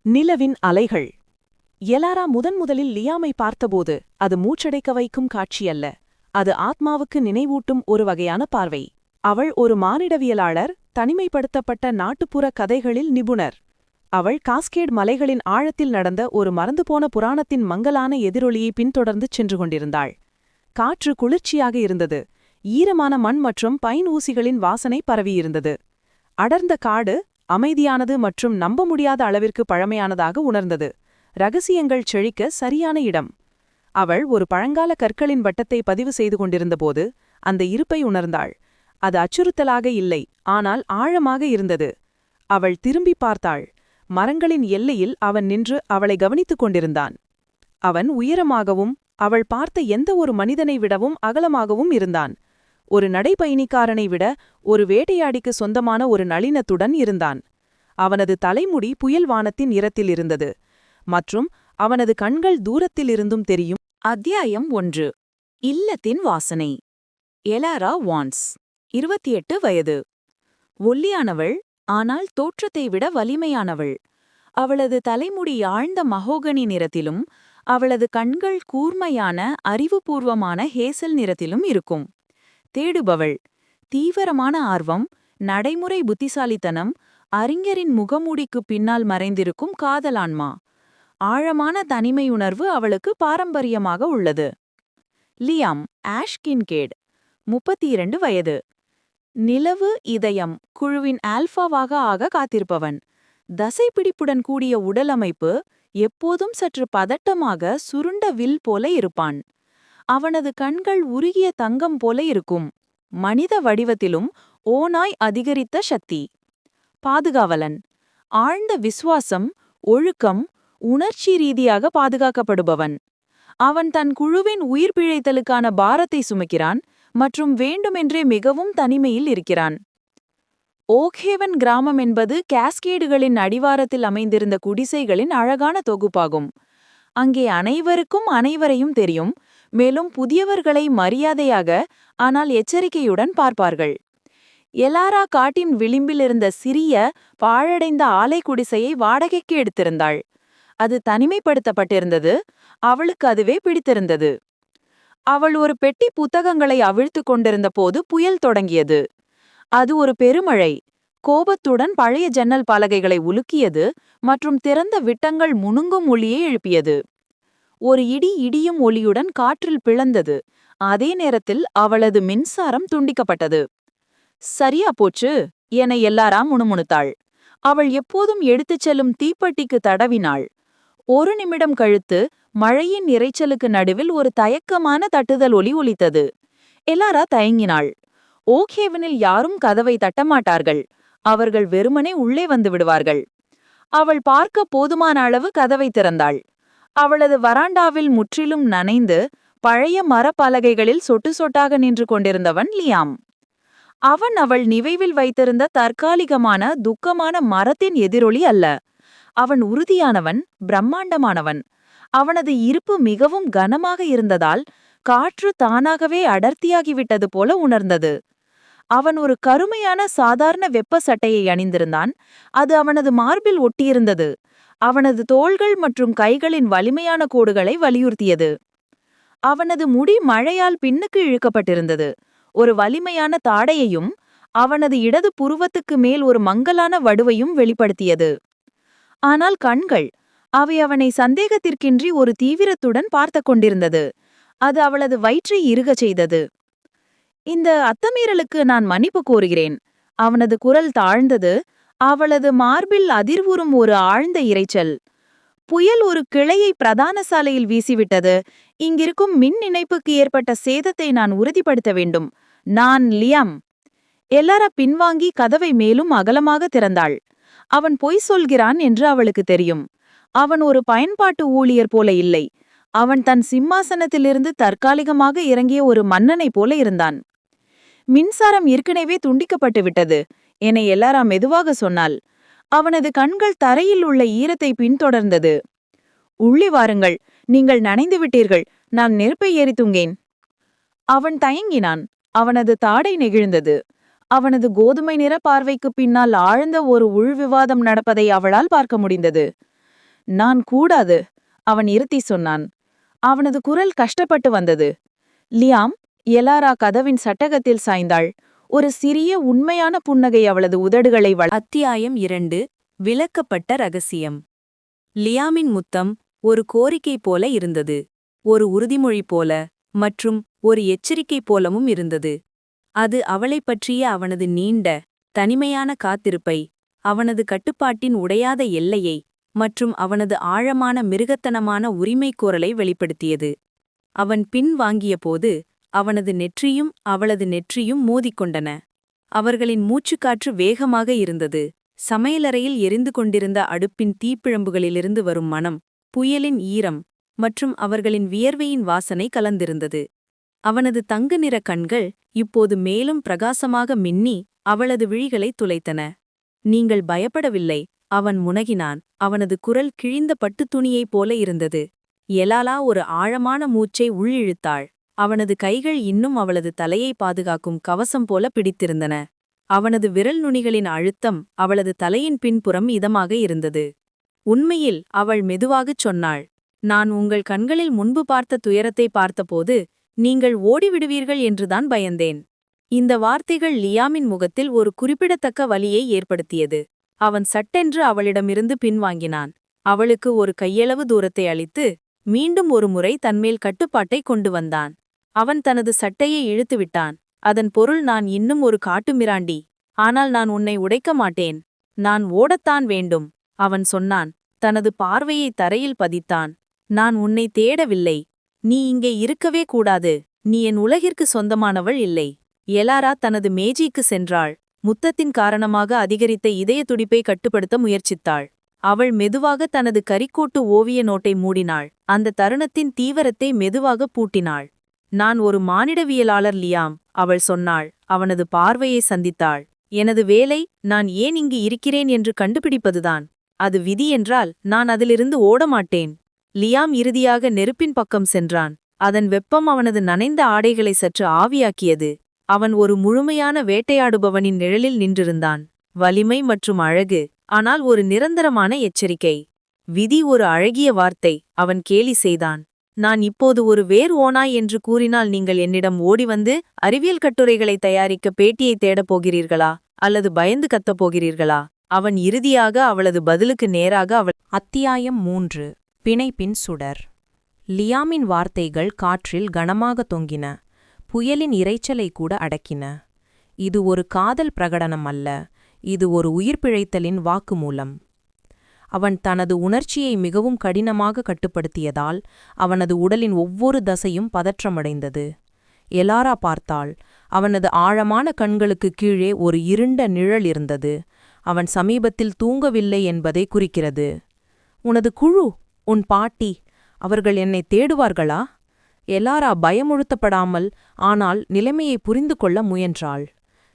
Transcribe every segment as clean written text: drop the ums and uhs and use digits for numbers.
நிலவின் அலைகள். எலாரா முதன்முதலில் லியாமை பார்த்தபோது அது மூச்சடைக்க வைக்கும் காட்சியல்ல, அது ஆத்மாவுக்கு நினைவூட்டும் ஒரு வகையான பார்வை. அவள் ஒரு மானிடவியலாளர், தனிமைப்படுத்தப்பட்ட நாட்டுப்புற கதைகளில் நிபுணர். அவள் காஸ்கேட் மலைகளின் ஆழத்தில் நடந்த ஒரு மறந்துபோன புராணத்தின் மங்கலான எதிரொலியை பின்தொடர்ந்து சென்று கொண்டிருந்தாள். காற்று குளிர்ச்சியாக இருந்தது. ஈரமான மண் மற்றும் பைன் ஊசிகளின் வாசனை பரவியிருந்தது. அடர்ந்த காடு அமைதியானது மற்றும் நம்ப முடியாத அளவிற்கு பழமையானதாக உணர்ந்தது. ரகசியங்கள் செழிக்க சரியான இடம். அவள் ஒரு பழங்கால கற்களின் வட்டத்தை பதிவு செய்து கொண்டிருந்தபோது அந்த இருப்பை உணர்ந்தாள். அது அச்சுறுத்தலாக இல்லை, ஆனால் ஆழமாக இருந்தது. அவள் திரும்பி பார்த்தாள். மரங்களின் எல்லையில் அவன் நின்று அவளை கவனித்துக் கொண்டிருந்தான். அவன் உயரமாகவும் அவள் பார்த்த எந்த ஒரு மனிதனை விடவும் அகலமாகவும் இருந்தான். ஒரு நடைபயணிக்காரனை விட ஒரு வேட்டையாடிக்கு சொந்தமான ஒரு நளினத்துடன் இருந்தான். அவனது தலைமுடி புயல் வானத்தின் நிறத்தில் இருந்தது, மற்றும் அவனது கண்கள் தூரத்திலிருந்தும் தெரியும். அத்தியாயம் 1. இல்லத்தின் வாசனை. எலாரா வான்ஸ், 28 வயது. ஒல்லியானவள், ஆனால் தோற்றத்தை விட வலிமையானவள். அவளது தலைமுடி ஆழ்ந்த மகோகனி நிறத்திலும் அவளது கண்கள் கூர்மையான அறிவுபூர்வமான ஹேசல் நிறத்திலும் இருக்கும். தேடுபவள், தீவிரமான ஆர்வம், நடைமுறை புத்திசாலித்தனம், அறிஞரின் முகமூடிக்குப் பின்னால் மறைந்திருக்கும் காதலான்மா. ஆழமான தனிமையுணர்வு அவளுக்கு பாரம்பரியமாக உள்ளது. லியாம் ஆஷ் கின்கேட், 32 வயது. நிலவு இதயம் குழுவின் ஆல்பாவாக ஆக காத்திருப்பவன். தசைப்பிடிப்புடன் கூடிய உடலமைப்பு, எப்போதும் சற்று பதட்டமாக சுருண்ட வில் போல இருப்பான். அவனது கண்கள் உருகிய தங்கம் போல இருக்கும். மனித வடிவத்திலும் ஓநாய் அதிகரித்த சக்தி. பாதுகாவலன், ஆழ்ந்த விசுவாசம், ஒழுக்கம், உணர்ச்சி ரீதியாக பாதுகாக்கப்படுபவன். அவன் தன் குழுவின் உயிர் பிழைத்தலுக்கான பாரத்தை சுமக்கிறான் மற்றும் வேண்டுமென்றே மிகவும் தனிமையில் இருக்கிறான். ஓக்ஹேவன் கிராமம் என்பது காஸ்கேடுகளின் அடிவாரத்தில் அமைந்திருந்த குடிசைகளின் அழகான தொகுப்பாகும். அங்கே அனைவருக்கும் அனைவரையும் தெரியும், மேலும் புதியவர்களை மரியாதையாக ஆனால் எச்சரிக்கையுடன் பார்ப்பார்கள். எலாரா காட்டின் விளிம்பில் இருந்த சிறிய பாழடைந்த ஆலை குடிசையை வாடகைக்கு எடுத்திருந்தாள். அது தனிமைப்படுத்தப்பட்டிருந்தது, அவளுக்கு அதுவே பிடித்திருந்தது. அவள் ஒரு பெட்டி புத்தகங்களை அவிழ்த்து கொண்டிருந்த போது புயல் தொடங்கியது. அது ஒரு பெருமழை, கோபத்துடன் பழைய ஜன்னல் பலகைகளை உலுக்கியது மற்றும் திறந்த விட்டங்கள் முணுங்கும் ஒலியை எழுப்பியது. ஒரு இடி இடியும் ஒலியுடன் காற்றில் பிளந்தது. அதே நேரத்தில் அவளது மின்சாரம் துண்டிக்கப்பட்டது. சரியா போச்சு என எல்லாரா முணுமுணுத்தாள். அவள் எப்போதும் எடுத்துச் செல்லும் தீப்பெட்டிக்கு தடவினாள். ஒரு நிமிடம் கழித்து மழையின் இரைச்சலுக்கு நடுவில் ஒரு தயக்கமான தட்டுதல் ஒலி ஒலித்தது. எல்லாரா தயங்கினாள். ஓக்ஹேவனில் யாரும் கதவை தட்டமாட்டார்கள், அவர்கள் வெறுமனே உள்ளே வந்து விடுவார்கள். அவள் பார்க்க போதுமான அளவு கதவை திறந்தாள். அவளது வராண்டாவில் முற்றிலும் நனைந்து பழைய மரப்பலகைகளில் சொட்டு சொட்டாக நின்று கொண்டிருந்தவன் லியாம். அவன் அவள் நினைவில் வைத்திருந்த தற்காலிகமான துக்கமான மரத்தின் எதிரொலி அல்ல. அவன் உறுதியானவன், பிரம்மாண்டமானவன். அவனது இருப்பு மிகவும் கனமாக இருந்ததால் காற்று தானாகவே அடர்த்தியாகிவிட்டது போல உணர்ந்தது. அவன் ஒரு கருமையான சாதாரண வெப்ப சட்டையை அணிந்திருந்தான். அது அவனது மார்பில் ஒட்டியிருந்தது. அவனது தோள்கள் மற்றும் கைகளின் வலிமையான கோடுகளை வலியுறுத்தியது. அவனது முடி மழையால் பின்னுக்கு இழுக்கப்பட்டிருந்தது. ஒரு வலிமையான தாடையையும் அவனது இடது புருவத்துக்கு மேல் ஒரு மங்கலான வடுவையும் வெளிப்படுத்தியது. ஆனால் கண்கள், அவை அவனை சந்தேகத்திற்கின்றி ஒரு தீவிரத்துடன் பார்த்து கொண்டிருந்தது. அது அவளது வயிற்றை இறுகச் செய்தது. இந்த அத்தமீறலுக்கு நான் மன்னிப்பு கோருகிறேன். அவனது குரல் தாழ்ந்தது. அவளது மார்பில் அதிர்வுறும் ஒரு ஆழ்ந்த இரைச்சல். புயல் ஒரு கிளையை பிரதான சாலையில் வீசிவிட்டது. இங்கிருக்கும் மின் இணைப்புக்கு ஏற்பட்ட சேதத்தை நான் உறுதிப்படுத்த வேண்டும். நான் லியாம். எல்லாரா பின்வாங்கி கதவை மேலும் அகலமாக திறந்தாள். அவன் பொய் சொல்கிறான் என்று அவளுக்கு தெரியும். அவன் ஒரு பயன்பாட்டு ஊழியர் போல இல்லை. அவன் தன் சிம்மாசனத்திலிருந்து தற்காலிகமாக இறங்கிய ஒரு மன்னனைப் போல இருந்தான். மின்சாரம் ஏற்கனவே துண்டிக்கப்பட்டு விட்டது என எல்லாரா மெதுவாக சொன்னாள். அவனது கண்கள் தரையில் உள்ள ஈரத்தை பின்தொடர்ந்தது. உள்ளே வாருங்கள், நீங்கள் நனைந்து விட்டீர்கள், நான் நெருப்பை ஏறி தூங்கேன். அவன் தயங்கினான். அவனது தாடை நெகிழ்ந்தது. அவனது கோதுமை நிற பார்வைக்கு பின்னால் ஆழ்ந்த ஒரு உள்விவாதம் நடப்பதை அவளால் பார்க்க முடிந்தது. நான் கூடாது, அவன் இருத்தி சொன்னான். அவனது குரல் கஷ்டப்பட்டு வந்தது. லியாம், எலாரா கதவின் சட்டகத்தில் சாய்ந்தாள். ஒரு சிறிய உண்மையான புன்னகை அவளது உதடுகளை அத்தியாயம் 2 விளக்கப்பட்ட ரகசியம். லியாமின் முத்தம் ஒரு கோரிக்கை போல இருந்தது, ஒரு உறுதிமொழி போல, மற்றும் ஒரு எச்சரிக்கை போலவும் இருந்தது. அது அவளைப் பற்றிய அவனது நீண்ட, தனிமையான காத்திருப்பை, அவனது கட்டுப்பாட்டின் உடையாத எல்லையை, மற்றும் அவனது ஆழமான மிருகத்தனமான உரிமைக்கோரலை வெளிப்படுத்தியது. அவன் பின் வாங்கியபோது அவனது நெற்றியும் அவளது நெற்றியும் மோதிக்கொண்டன. அவர்களின் மூச்சுக்காற்று வேகமாக இருந்தது. சமையலறையில் எரிந்து கொண்டிருந்த அடுப்பின் தீப்பிழம்புகளிலிருந்து வரும் மணம், புயலின் ஈரம் மற்றும் அவர்களின் வியர்வையின் வாசனை கலந்திருந்தது. அவனது தங்க நிற கண்கள் இப்போது மேலும் பிரகாசமாக மின்னி அவளது விழிகளை துளைத்தன. நீங்கள் பயப்படவில்லை, அவன் முனகினான். அவனது குரல் கிழிந்த பட்டுத் துணியைப் போல இருந்தது. எலாலா ஒரு ஆழமான மூச்சை உள்ளிழுத்தாள். அவனது கைகள் இன்னும் அவளது தலையை பாதுகாக்கும் கவசம் போல பிடித்திருந்தன. அவனது விரல் நுனிகளின் அழுத்தம் அவளது தலையின் பின்புறம் இதமாக இருந்தது. உண்மையில் அவள் மெதுவாகச் சொன்னாள், நான் உங்கள் கண்களில் முன்பு பார்த்த துயரத்தை பார்த்தபோது நீங்கள் ஓடிவிடுவீர்கள் என்றுதான் பயந்தேன். இந்த வார்த்தைகள் லியாமின் முகத்தில் ஒரு குறிப்பிடத்தக்க வலியை ஏற்படுத்தியது. அவன் சட்டென்று அவளிடமிருந்து பின்வாங்கினான். அவளுக்கு ஒரு கையளவு தூரத்தை அளித்து மீண்டும் ஒரு முறை தன்மேல் கட்டுப்பாட்டை கொண்டு வந்தான். அவன் தனது சட்டையை இழுத்துவிட்டான். அதன் பொருள், நான் இன்னும் ஒரு காட்டுமிராண்டி, ஆனால் நான் உன்னை உடைக்க மாட்டேன். நான் ஓடத்தான் வேண்டும், அவன் சொன்னான். தனது பார்வையை தரையில் பதித்தான். நான் உன்னை தேடவில்லை. நீ இங்கே இருக்கவே கூடாது. நீ என் உலகிற்கு சொந்தமானவள் இல்லை. எலாரா தனது மேஜைக்கு சென்றாள். முத்தத்தின் காரணமாக அதிகரித்த இதய துடிப்பை கட்டுப்படுத்த முயற்சித்தாள். அவள் மெதுவாக தனது கரிக்கோட்டு ஓவிய நோட்டை மூடினாள். அந்த தருணத்தின் தீவிரத்தை மெதுவாக பூட்டினாள். நான் ஒரு மானிடவியலாளர் லியாம், அவள் சொன்னாள். அவனது பார்வையை சந்தித்தாள். எனது வேலை நான் ஏன் இங்கு இருக்கிறேன் என்று கண்டுபிடிப்பதுதான். அது விதி என்றால் நான் அதிலிருந்து ஓடமாட்டேன். லியாம் இறுதியாக நெருப்பின் பக்கம் சென்றான். அதன் வெப்பம் அவனது நனைந்த ஆடைகளை சற்று ஆவியாக்கியது. அவன் ஒரு முழுமையான வேட்டையாடுபவனின் நிழலில் நின்றிருந்தான். வலிமை மற்றும் அழகு, ஆனால் ஒரு நிரந்தரமான எச்சரிக்கை. விதி ஒரு அழகிய வார்த்தை, அவன் கேலி செய்தான். நான் இப்போது ஒரு வேர் ஓனாய் என்று கூறினால் நீங்கள் என்னிடம் ஓடிவந்து அறிவியல் கட்டுரைகளை தயாரிக்க பேட்டியை தேடப் போகிறீர்களா, அல்லது பயந்து கத்தப் போகிறீர்களா? அவன் இறுதியாக அவளது பதிலுக்கு நேராக அத்தியாயம் 3 பிணைப்பின் சுடர். லியாமின் வார்த்தைகள் காற்றில் கனமாக தொங்கின. புயலின் இரைச்சலை கூட அடக்கின. இது ஒரு காதல் பிரகடனம் அல்ல, இது ஒரு உயிர்பிழைத்தலின் வாக்குமூலம். அவன் தனது உணர்ச்சியை மிகவும் கடினமாக கட்டுப்படுத்தியதால் அவனது உடலின் ஒவ்வொரு தசையும் பதற்றமடைந்தது. எலாரா பார்த்தாள். அவனது ஆழமான கண்களுக்கு கீழே ஒரு இருண்ட நிழல் இருந்தது. அவன் சமீபத்தில் தூங்கவில்லை என்பதை குறிக்கிறது. உனது குழு, உன் பாட்டி, அவர்கள் என்னை தேடுவார்களா? எலாரா பயமுறுத்தப்படாமல், ஆனால் நிலைமையை புரிந்து கொள்ள முயன்றாள்.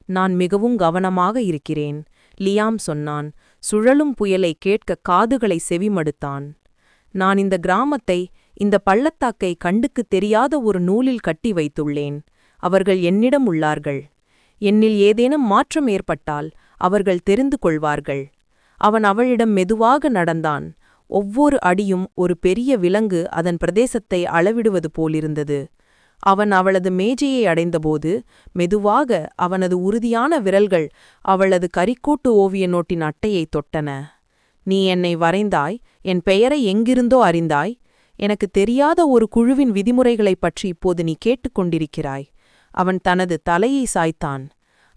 நான் மிகவும் கவனமாக இருக்கிறேன், லியாம் சொன்னான். சுழலும் புயலை கேட்க காதுகளை செவிமடுத்தான். நான் இந்த கிராமத்தை, இந்த பள்ளத்தாக்கை கண்டுக்குத் தெரியாத ஒரு நூலில் கட்டி வைத்துள்ளேன். அவர்கள் என்னிடம் உள்ளார்கள். என்னில் ஏதேனும் மாற்றம் ஏற்பட்டால் அவர்கள் தெரிந்து கொள்வார்கள். அவன் அவளிடம் மெதுவாக நடந்தான். ஒவ்வொரு அடியும் ஒரு பெரிய விலங்கு அதன் பிரதேசத்தை அளவிடுவது போலிருந்தது. அவன் அவளது மேஜையை அடைந்தபோது மெதுவாக அவனது உறுதியான விரல்கள் அவளது கரிக்கோட்டு ஓவிய நோட்டின் அட்டையை தொட்டன. நீ என்னை வரைந்தாய், என் பெயரை எங்கிருந்தோ அறிந்தாய். எனக்கு தெரியாத ஒரு குழுவின் விதிமுறைகளைப் பற்றி இப்போது நீ கேட்டுக்கொண்டிருக்கிறாய். அவன் தனது தலையை சாய்த்தான்.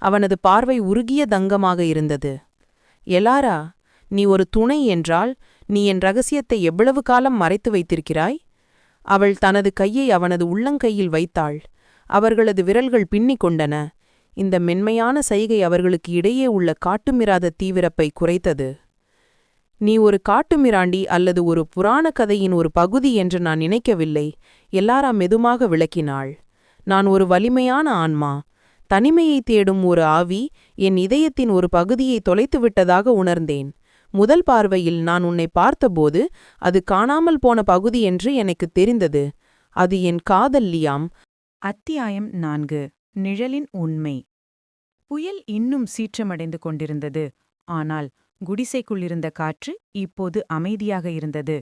அவனது பார்வை உருகிய தங்கமாக இருந்தது. எலாரா, நீ ஒரு துணை என்றால் நீ என் ரகசியத்தை எவ்வளவு காலம் மறைத்து வைத்திருக்கிறாய்? அவள் தனது கையை அவனது உள்ளங்கையில் வைத்தாள். அவர்களது விரல்கள் பின்னிக் கொண்டன. இந்த மென்மையான சைகை அவர்களுக்கு இடையே உள்ள காட்டுமிராத தீவிரப்பை குறைத்தது. நீ ஒரு காட்டுமிராண்டி அல்லது ஒரு புராண கதையின் ஒரு பகுதி என்று நான் நினைக்கவில்லை, எலாரா மெதுவாக விளக்கினாள். நான் ஒரு வலிமையான ஆன்மா. தனிமையை தேடும் ஒரு ஆவி என் இதயத்தின் ஒரு பகுதியை தொலைத்துவிட்டதாக உணர்ந்தேன். முதல் பார்வையில் நான் உன்னை பார்த்தபோது அது காணாமல் போன பகுதி என்று எனக்குத் தெரிந்தது. அது என் காதல், லியாம். அத்தியாயம் 4 நிழலின் உண்மை. புயல் இன்னும் சீற்றமடைந்து கொண்டிருந்தது. ஆனால் குடிசைக்குள்ளிருந்த காற்று இப்போது அமைதியாக இருந்தது.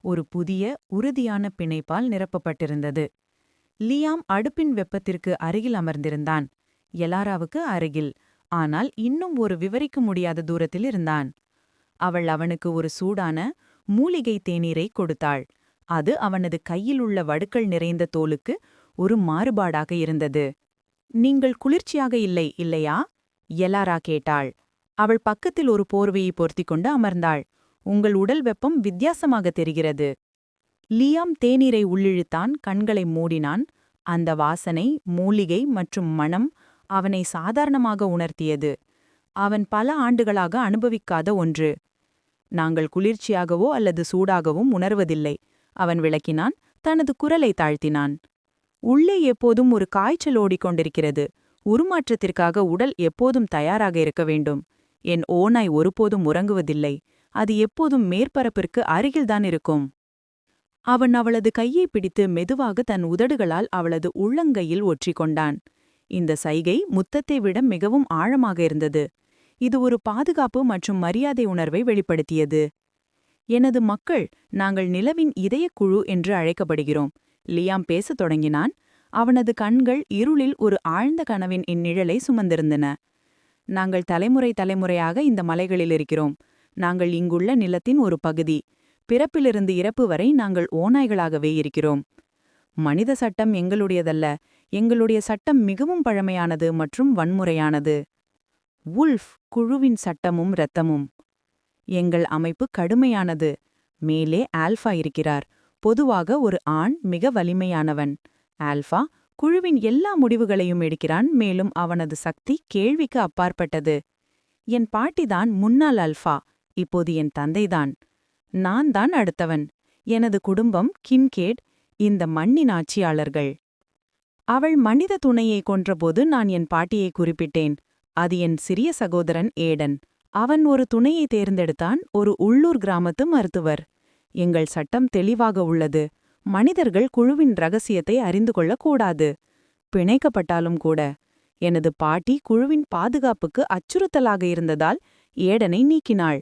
ஒரு புதிய, உறுதியான பிணைப்பால் நிரப்பப்பட்டிருந்தது. லியாம் அடுப்பின் வெப்பத்திற்கு அருகில் அமர்ந்திருந்தான். எலாராவுக்கு அருகில், ஆனால் இன்னும் ஒரு விவரிக்க முடியாத தூரத்தில் இருந்தான். அவள் அவனுக்கு ஒரு சூடான, மூலிகை தேநீரை கொடுத்தாள். அது அவனது கையில் உள்ள வடுக்கள் நிறைந்த தோலுக்கு ஒரு மாறுபாடாக இருந்தது. நீங்கள் குளிர்ச்சியாக இல்லை, இல்லையா? எலாரா கேட்டாள். அவள் பக்கத்தில் ஒரு போர்வையை பொருத்திக் கொண்டு அமர்ந்தாள். உங்கள் உடல் வெப்பம் வித்தியாசமாக தெரிகிறது. லியாம் தேநீரை உள்ளிழுத்தான், கண்களை மூடினான். அந்த வாசனை, மூலிகை மற்றும் மணம் அவனை சாதாரணமாக உணர்த்தியது. அவன் பல ஆண்டுகளாக அனுபவிக்காத ஒன்று. நாங்கள் குளிர்ச்சியாகவோ அல்லது சூடாகவும் உணர்வதில்லை, அவன் விளக்கினான். தனது குரலை தாழ்த்தினான். உள்ளே எப்போதும் ஒரு காய்ச்சல் ஓடிக்கொண்டிருக்கிறது. உருமாற்றத்திற்காக உடல் எப்போதும் தயாராக இருக்க வேண்டும். என் ஓநாய் ஒருபோதும் உறங்குவதில்லை. அது எப்போதும் மேற்பரப்பிற்கு அருகில்தான் இருக்கும். அவன் அவளது கையை பிடித்து மெதுவாக தன் உதடுகளால் அவளது உள்ளங்கையில் ஒற்றிக்கொண்டான். இந்த சைகை முத்தத்தை விட மிகவும் ஆழமாக இருந்தது. இது ஒரு பாதுகாப்பு மற்றும் மரியாதை உணர்வை வெளிப்படுத்தியது. எனது மக்கள், நாங்கள் நிலவின் இதயக்குழு என்று அழைக்கப்படுகிறோம். லியாம் பேசத் தொடங்கினான். அவனது கண்கள் இருளில் ஒரு ஆழ்ந்த கனவின் இந்நிழலை சுமந்திருந்தன. நாங்கள் தலைமுறையாக இந்த மலைகளில் இருக்கிறோம். நாங்கள் இங்குள்ள நிலத்தின் ஒரு பகுதி. பிறப்பிலிருந்து இறப்பு வரை நாங்கள் ஓநாய்களாகவே இருக்கிறோம். மனித சட்டம் எங்களுடையதல்ல. எங்களுடைய சட்டம் மிகவும் பழமையானது மற்றும் வன்முறையானது. வுல்ஃப் குழுவின் சட்டமும் இரத்தமும். எங்கள் அமைப்பு கடுமையானது. மேலே ஆல்ஃபா இருக்கிறார். பொதுவாக ஒரு ஆண், மிக வலிமையானவன். ஆல்ஃபா குழுவின் எல்லா முடிவுகளையும் எடுக்கிறான், மேலும் அவனது சக்தி கேள்விக்கு அப்பாற்பட்டது. என் பாட்டிதான் முன்னாள் அல்ஃபா, இப்போது என் தந்தைதான். நான் தான் அடுத்தவன். எனது குடும்பம் கின்கேட், இந்த மண்ணின் ஆட்சியாளர்கள். அவள் மனித துணையை கொன்றபோது நான் என் பாட்டியை குறிப்பிட்டேன். அது என் சிறிய சகோதரன் ஏடன். அவன் ஒரு துணையை தேர்ந்தெடுத்தான், ஒரு உள்ளூர் கிராமத்து மருத்துவர். எங்கள் சட்டம் தெளிவாக உள்ளது. மனிதர்கள் குழுவின் ரகசியத்தை அறிந்து கொள்ளக்கூடாது. பிணைக்கப்பட்டாலும் கூட. எனது பாட்டி குழுவின் பாதுகாப்புக்கு அச்சுறுத்தலாக இருந்ததால் ஏடனை நீக்கினாள்.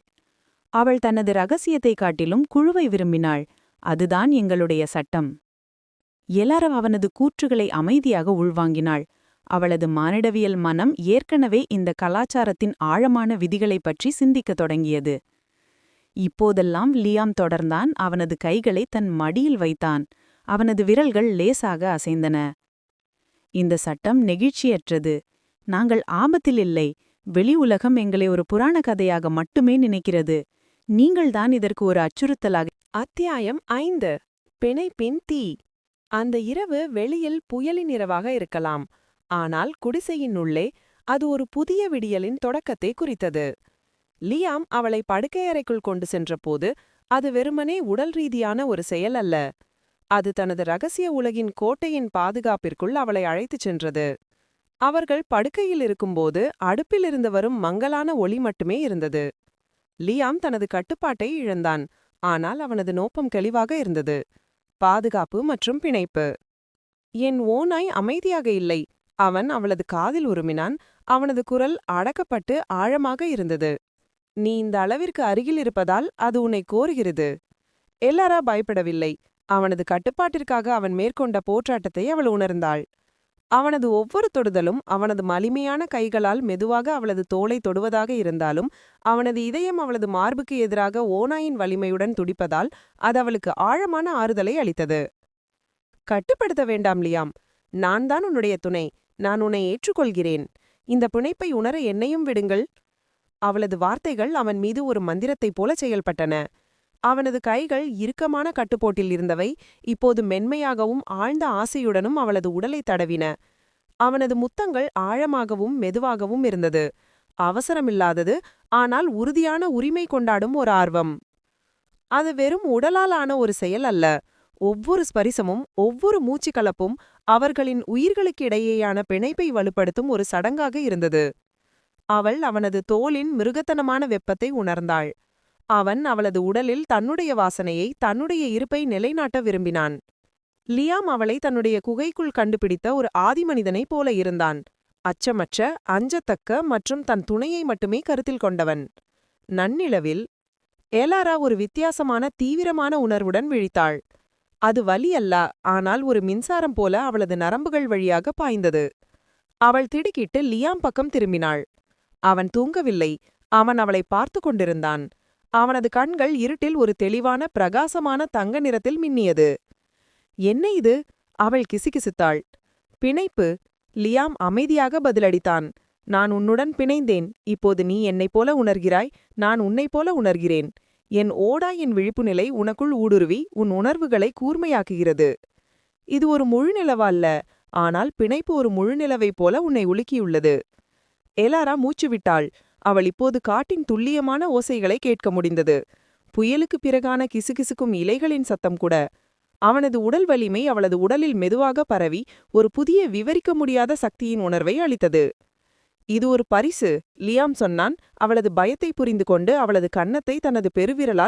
அவள் தனது ரகசியத்தைக் காட்டிலும் குழுவை விரும்பினாள். அதுதான் எங்களுடைய சட்டம். எலாரா அவனது கூற்றுகளை அமைதியாக உள்வாங்கினாள். அவளது மானிடவியல் மனம் ஏற்கனவே இந்த கலாச்சாரத்தின் ஆழமான விதிகளைப் பற்றி சிந்திக்கத் தொடங்கியது. இப்போதெல்லாம் லியாம் தொடர்ந்தான். அவனது கைகளை தன் மடியில் வைத்தான். அவனது விரல்கள் லேசாக அசைந்தன. இந்த சட்டம் நெகிழ்ச்சியற்றது. நாங்கள் ஆபத்தில் இல்லை. வெளி உலகம் எங்களை ஒரு புராண கதையாக மட்டுமே நினைக்கிறது. நீங்கள்தான் இதற்கு ஒரு அச்சுறுத்தலாக. அத்தியாயம் 5. பிணைப்பின் தீ. அந்த இரவு வெளியில் புயலின் இரவாக இருக்கலாம். ஆனால் குடிசையின் உள்ளே அது ஒரு புதிய விடியலின் தொடக்கத்தை குறித்தது. லியாம் அவளை படுக்கையறைக்குள் கொண்டு சென்றபோது அது வெறுமனே உடல் ரீதியான ஒரு செயல் அல்ல. அது தனது ரகசிய உலகின் கோட்டையின் பாதுகாப்பிற்குள் அவளை அழைத்துச் சென்றது. அவர்கள் படுக்கையில் இருக்கும்போது அடுப்பிலிருந்து வரும் மங்கலான ஒளி மட்டுமே இருந்தது. லியாம் தனது கட்டுப்பாட்டை இழந்தான். ஆனால் அவனது நோக்கம் தெளிவாக இருந்தது. பாதுகாப்பு மற்றும் பிணைப்பு. என் ஓநாய் அமைதியாக இல்லை. அவன் அவளது காதில் உருமினான். அவனது குரல் அடக்கப்பட்டு ஆழமாக இருந்தது. நீ இந்த அளவிற்கு அருகில் இருப்பதால் அது உன்னை கோருகிறது. எலாரா பயப்படவில்லை. அவனது கட்டுப்பாட்டிற்காக அவன் மேற்கொண்ட போராட்டத்தை அவள் உணர்ந்தாள். அவனது ஒவ்வொரு தொடுதலும் அவனது வலிமையான கைகளால் மெதுவாக அவளது தோளை தொடுவதாக இருந்தாலும் அவனது இதயம் அவளது மார்புக்கு எதிராக ஓநாயின் வலிமையுடன் துடிப்பதால் அது அவளுக்கு ஆழமான ஆறுதலை அளித்தது. கட்டுப்படுத்த வேண்டாம் லியாம். நான் தான் உன்னுடைய துணை. நான் உன்னை ஏற்றுக்கொள்கிறேன். இந்த பிணைப்பை உணர என்னையும் விடுங்கள். அவளது வார்த்தைகள் அவன் மீது ஒரு மந்திரத்தைப் போல செயல்பட்டன. அவனது கைகள் இறுக்கமான கட்டுப்போட்டில் இருந்தவை இப்போது மென்மையாகவும் ஆழ்ந்த ஆசையுடனும் அவளது உடலை தடவின. அவனது முத்தங்கள் ஆழமாகவும் மெதுவாகவும் இருந்தது. அவசரமில்லாதது, ஆனால் உறுதியான உரிமை கொண்டாடும் ஒரு ஆர்வம். அது வெறும் உடலால் ஆன ஒரு செயல் அல்ல. ஒவ்வொரு ஸ்பரிசமும் ஒவ்வொரு மூச்சுக்கலப்பும் அவர்களின் உயிர்களுக்கு இடையேயான பிணைப்பை வலுப்படுத்தும் ஒரு சடங்காக இருந்தது. அவள் அவனது தோலின் மிருகத்தனமான வெப்பத்தை உணர்ந்தாள். அவன் அவளது உடலில் தன்னுடைய வாசனையை, தன்னுடைய இருப்பை நிலைநாட்ட விரும்பினான். லியாம் அவளை தன்னுடைய குகைக்குள் கண்டுபிடித்த ஒரு ஆதிமனிதனைப் போல இருந்தான். அச்சமற்ற, அஞ்சத்தக்க மற்றும் தன் துணையை மட்டுமே கருத்தில் கொண்டவன். நன்னிலவில் எலாரா ஒரு வித்தியாசமான தீவிரமான உணர்வுடன் விழித்தாள். அது வலி அல்ல, ஆனால் ஒரு மின்சாரம் போல அவளது நரம்புகள் வழியாக பாய்ந்தது. அவள் திடுக்கிட்டு லியாம் பக்கம் திரும்பினாள். அவன் தூங்கவில்லை. அவன் அவளை பார்த்து கொண்டிருந்தான். அவனது கண்கள் இருட்டில் ஒரு தெளிவான பிரகாசமான தங்க நிறத்தில் மின்னியது. என்ன இது? அவள் கிசுகிசுத்தாள். பிணைப்பு. லியாம் அமைதியாக பதிலளித்தான். நான் உன்னுடன் பிணைந்தேன். இப்போது நீ என்னைப் போல உணர்கிறாய், நான் உன்னைப் போல உணர்கிறேன். என் ஓடாயின் விழிப்பு நிலை உனக்குள் ஊடுருவி உன் உணர்வுகளை கூர்மையாக்குகிறது. இது ஒரு முழுநிலவ அல்ல, ஆனால் பிணைப்பு ஒரு முழுநிலவைப் போல உன்னை உலுக்கியுள்ளது. எலாரா மூச்சுவிட்டாள். அவள் இப்போது காட்டின் துல்லியமான ஓசைகளை கேட்க முடிந்தது. புயலுக்குப் பிறகான கிசுகிசுக்கும் இலைகளின் சத்தம் கூட. அவனது உடல் வலிமை அவளது உடலில் மெதுவாக பரவி ஒரு புதிய விவரிக்க முடியாத சக்தியின் உணர்வை அளித்தது. இது ஒரு பரிசு, லியாம் சொன்னான். அவளது பயத்தை புரிந்து கொண்டு அவளது கன்னத்தை தனது பெருவிரலால்